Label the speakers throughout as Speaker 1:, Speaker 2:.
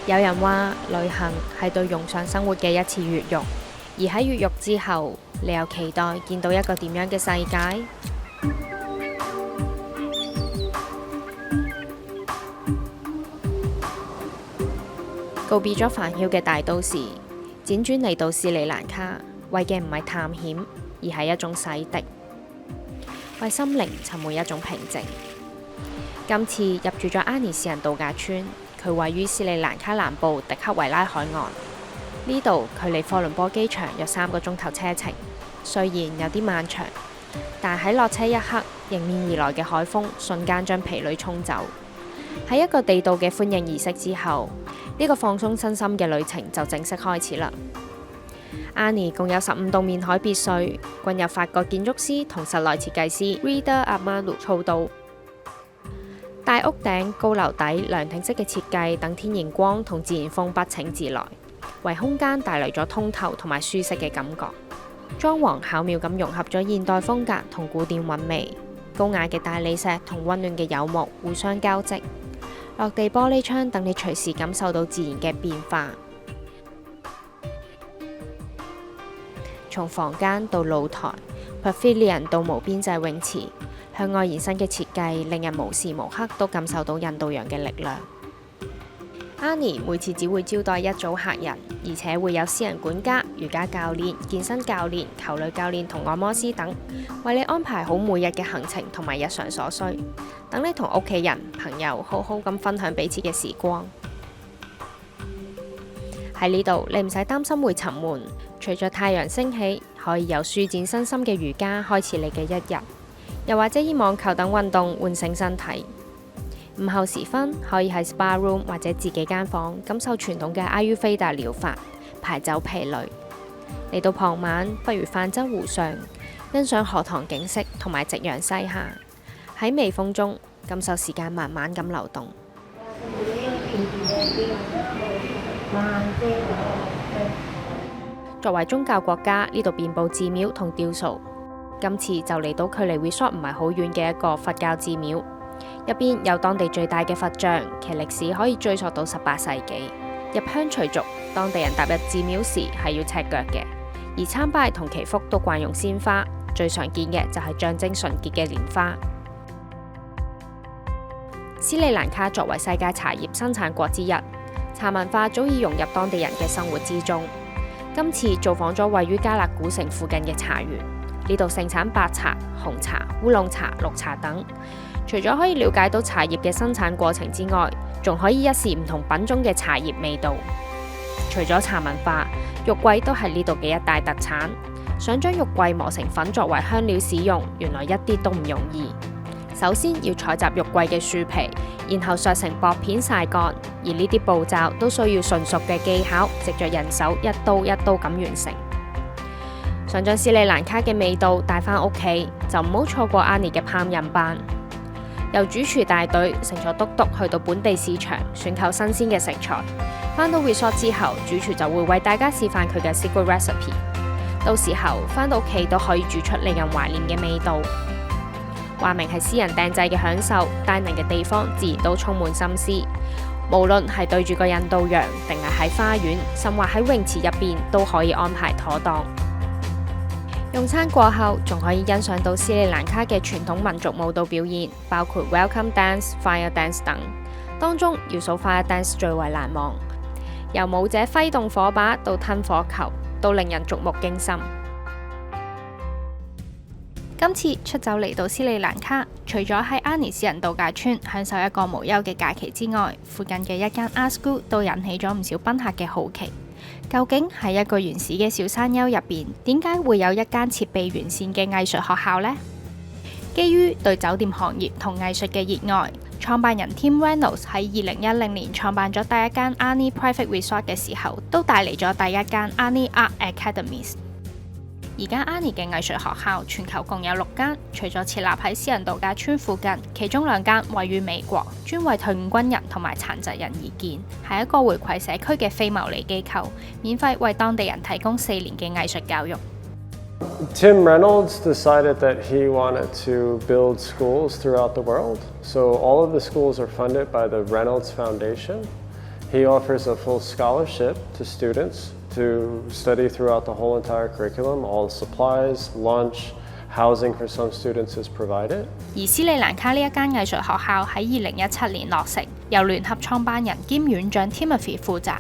Speaker 1: 有人話旅行係對用上生活嘅一次越獄，而喺越獄之後，你又期待見到一個點樣嘅世界？告別咗煩囂嘅大都市，輾轉嚟到斯里蘭卡，為嘅唔係探險，而係一種洗滌，為心靈尋回一種平靜。今次入住咗ANI私人度假村，佢位於斯里蘭卡南部迪克維拉海岸，呢度距離科倫坡機場約3個鐘頭車程。雖然有啲漫長，但喺落車一刻，迎面而來嘅海風瞬間將疲累沖走。喺一個地道嘅歡迎儀式之後，呢個放鬆身心嘅旅程就正式開始啦。ANI共有15棟面海別墅，均由法國建築師同室內設計師Reda Amalou操刀。大屋頂、高樓底、涼亭式嘅設計等天然光同自然風不請自來，為空間帶來咗通透同埋舒適嘅感覺。裝潢巧妙咁融合咗現代風格同古典韻味，高雅嘅大理石同溫暖嘅柚木互相交織，落地玻璃窗等你隨時感受到自然嘅變化。從房間到露台 Pavilion 到無邊際泳池，向外延伸嘅設計令人無時無刻都感受到印度洋嘅力量。ANI每次只會招待一組客人，而且會有私人管家、瑜伽教練、健身教練、球類教練同按摩師等，為你安排好每日嘅行程同埋日常所需，等你同屋企人、朋友好好咁分享彼此嘅時光。喺呢度，你唔使擔心會沉悶，隨着太陽升起，可以由舒展身心嘅瑜伽開始你嘅一日，又或者以網球等運動喚醒身體。午後時分，可以喺 SPA room 或者自己間房感受傳統嘅阿育吠陀療法，排走疲累。嚟到傍晚，不如泛舟湖上，欣賞荷塘景色同埋夕陽西下，喺微風中感受時間慢慢咁流動。作為宗教國家，呢度遍佈寺廟同雕塑。今次就嚟到距離 resort 唔係好遠嘅一個佛教寺廟。入邊有當地最大嘅佛像，其歷史可以追溯到18世紀。入鄉隨俗，當地人踏入寺廟時係要赤腳嘅，而參拜同祈福都慣用鮮花，最常見嘅就係象徵純潔嘅蓮花。斯里蘭卡作為世界茶葉生產國之一，茶文化早已融入當地人嘅生活之中。今次造訪咗位於加勒古城附近嘅茶園，呢度盛產白茶、紅茶、烏龍茶、綠茶等。除咗可以了解到茶葉嘅生產過程之外，仲可以一試唔同品種嘅茶葉味道。除咗茶文化，肉桂都係呢度嘅一大特產。想將肉桂磨成粉作為香料使用，原來一啲都唔容易。首先要採集肉桂嘅樹皮，然後削成薄片曬乾，而呢啲步驟都需要純熟嘅技巧，藉着人手一刀一刀咁完成。想將斯里蘭卡嘅味道帶返屋企，就唔好錯過ANI嘅烹飪班。由主廚帶隊乘坐嘟嘟去到本地市場選購新鮮嘅食材，返到 resort 之後，主廚就會為大家示範佢嘅 secret recipe。到時候返到屋企都可以煮出令人懷念嘅味道。話明係私人訂製嘅享受，dining嘅地方自然都充滿心思。無論係對住個印度洋，定係喺花園，甚或喺泳池入邊，都可以安排妥當。用餐過後，仲可以欣賞到斯里蘭卡嘅傳統民族舞蹈表演，包括 Welcome Dance、Fire Dance 等。當中要數 Fire Dance 最為難忘，由舞者揮動火把到吞火球，都令人觸目驚心。今次出走嚟到斯里蘭卡，除咗喺ANI私人度假村享受一個無憂嘅假期之外，附近嘅一間 Art School 都引起咗唔少賓客嘅好奇。究竟喺一個原始嘅小山丘入邊，點解會有一間設備完善嘅藝術學校呢？基於對酒店行業同藝術嘅熱愛，創辦人 Tim Reynolds 喺2010年創辦咗第一間 ANI Private Resort 嘅時候，都帶嚟咗第一間 ANI Art Academies。而家ANI嘅藝術學校全球共有6間，除咗設立喺私人度假村附近，其中2間位於美國，專為退伍軍人同埋殘疾人而建，係一個回饋社區嘅非牟利機構，免費為當地人提供4年嘅藝術教育。
Speaker 2: Tim Reynolds decided that he wanted to build schools throughout the world. So all of the schools are funded by the Reynolds Foundation. He offers a full scholarship to students to study throughout the whole entire curriculum. All supplies, lunch, housing for some students is provided.
Speaker 1: 而斯里蘭卡呢一間藝術學校喺2017年落成，由聯合創辦人兼院長 Timothy 負責。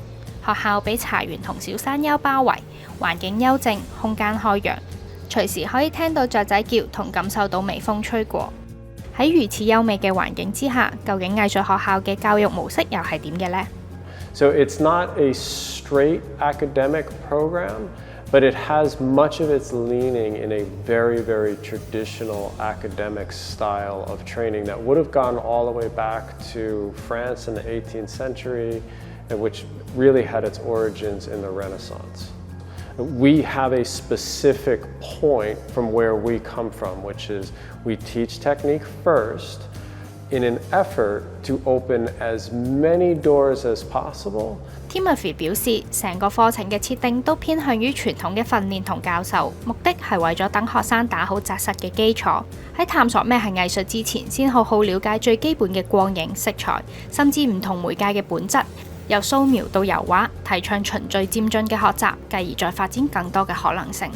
Speaker 1: 學校俾茶園同小山丘包圍，環境幽靜，空間開揚，隨時可以聽到雀仔叫同感受到微風吹過。喺如此優美嘅環境之下，究竟藝術學校嘅教育模式又係點嘅呢？
Speaker 2: So it's not a straight academic program, but it has much of its leaning in a very, very traditional academic style of training that would have gone all the way back to France in the 18th century, and which really had its origins in the Renaissance. We have a specific point from where we come from, which is we teach technique first in an effort to open as many doors as possible.
Speaker 1: Timothy 表示，成個課程嘅設定都偏向於傳統嘅訓練同教授，目的係為咗等學生打好紮實嘅基礎，喺探索咩係藝術之前，先好好了解最基本嘅光影、色彩，甚至唔同媒介嘅本質，由素描到油畫，提倡循序漸進嘅學習，繼而再發展更多嘅可能性。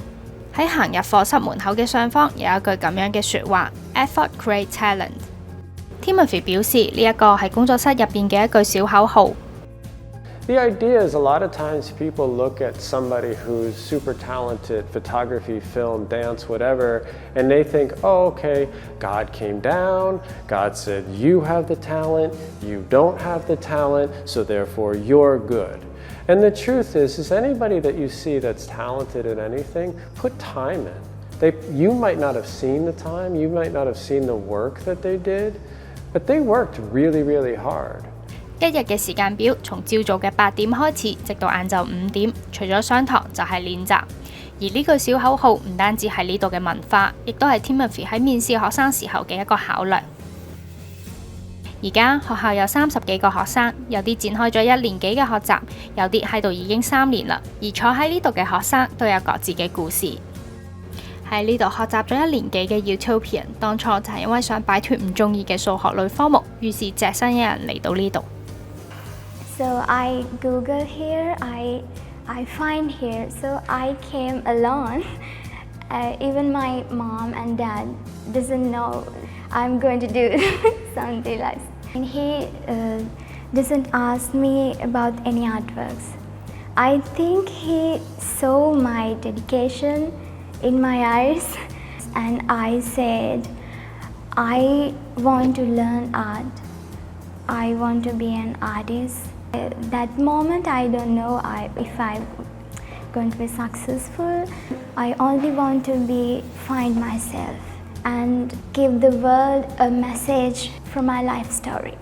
Speaker 1: 喺行入課室門口嘅上方有一句咁樣嘅説話 ：Effort creates talent。Timothy 表示呢一個係工作室入邊嘅一句小口號。
Speaker 2: The idea is a lot of times people look at somebody who's super talented, photography, film, dance, whatever, and they think, oh, okay, God came down, God said, you have the talent, you don't have the talent, so therefore you're good. And the truth is anybody that you see that's talented at anything, put time in. You might not have seen the time, you might not have seen the work that they did, but they worked really, really hard.
Speaker 1: 一日嘅時間表從朝早嘅8點開始，直到晏晝5點，除咗上堂就係練習。而呢句小口號唔單止係呢度嘅文化，亦都係 Timothy 喺面試學生時候嘅一個考量。而家學校有30幾個學生，有啲展開咗1年幾嘅學習，有啲喺度已經3年啦。而坐喺呢度嘅學生都有各自嘅故事。喺呢度學習咗1年幾嘅 Utopian， 當初就係因為想擺脫唔中意嘅數學類科目，於是隻身一人嚟到呢度。
Speaker 3: So I Google here, I find here, so I came alone. Even my mom and dad doesn't know I'm going to do something like that. And he doesn't ask me about any artworks. I think he saw my dedication in my eyes, and I said, I want to learn art. I want to be an artist. That moment, I don't know if I'm going to be successful. I only want to find myself and give the world a message from my life story.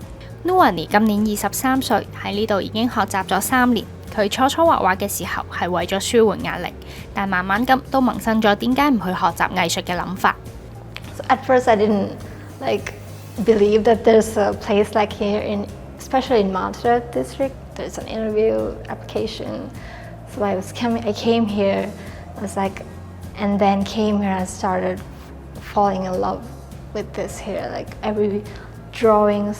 Speaker 1: ANC 今年23歲，喺呢度已經學習咗3年。佢初畫畫嘅時候係為咗舒緩壓力，但慢慢咁都萌生咗點解唔去學習藝術嘅諗法。
Speaker 4: So at first, I didn't believe that there's a place like here especially in Madras district. There's an interview application. So I came here, and then came here and started falling in love with this here. Every drawing,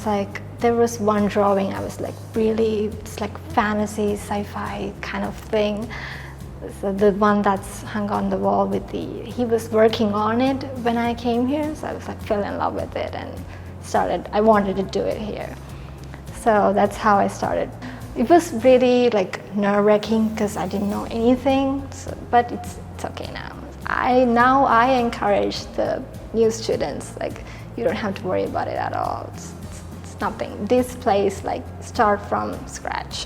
Speaker 4: there was one drawing I was really, it's fantasy, sci-fi kind of thing. So the one that's hung on the wall he was working on it when I came here, so I was fell in love with it and I wanted to do it here. So that's how I started. It was really nerve-wracking because I didn't know anything, but it's okay now. I encourage the new students, you don't have to worry about it at all. It's nothing. This place, start from scratch.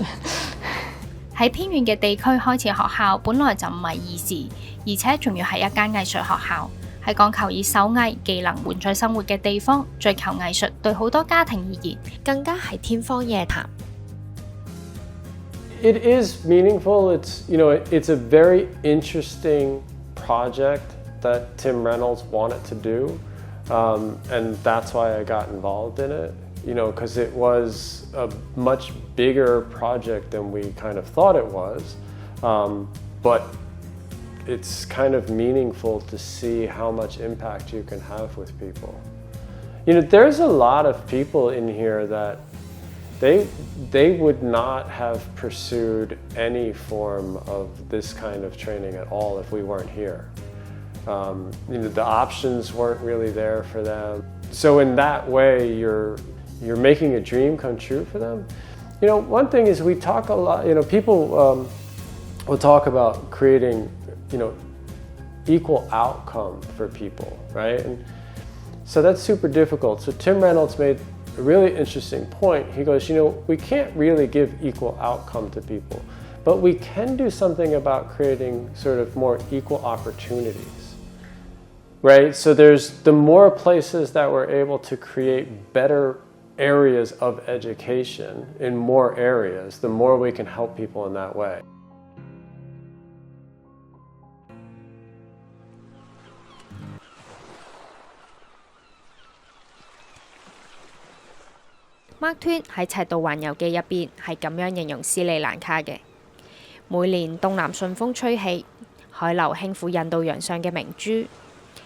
Speaker 1: 喺偏遠嘅地區開設學校，本來就唔係易事，而且仲要係一間藝術學校，係講求以手藝技能換取生活嘅地方。追求藝術對好多家庭而言，更加係天方夜譚。
Speaker 2: It is meaningful. It's a very interesting project that Tim Reynolds wanted to do, and that's why I got involved in it. Because it was a much bigger project than we kind of thought it was, but it's kind of meaningful to see how much impact you can have with people. There's a lot of people in here that they would not have pursued any form of this kind of training at all if we weren't here. The options weren't really there for them. So in that way, you're making a dream come true for them. One thing is we talk a lot. People will talk about creating, equal outcome for people, right? And so that's super difficult. So Tim Reynolds made a really interesting point. He goes, we can't really give equal outcome to people, but we can do something about creating sort of more equal opportunities, right? So there's the more places that we're able to create better areas of education in more areas, the more we can help people in that way.
Speaker 1: Mark Twain 喺《赤道環遊記》入邊係咁樣形容斯里蘭卡嘅：每年東南順風吹起，海流輕撫印度洋上嘅明珠，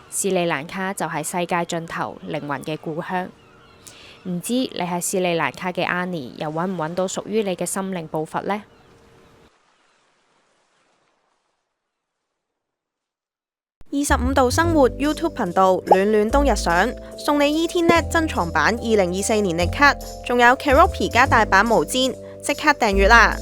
Speaker 1: 斯里蘭卡就係世界盡頭靈魂嘅故鄉。唔知你喺斯里蘭卡嘅 Annie 又揾唔揾到屬於你嘅心靈步伐呢
Speaker 5: ？25度生活 YouTube 頻道暖暖冬日常送你 ETNet 珍藏版2024年曆卡，仲有 Keroppi 加大版毛氈，即刻訂閱啦！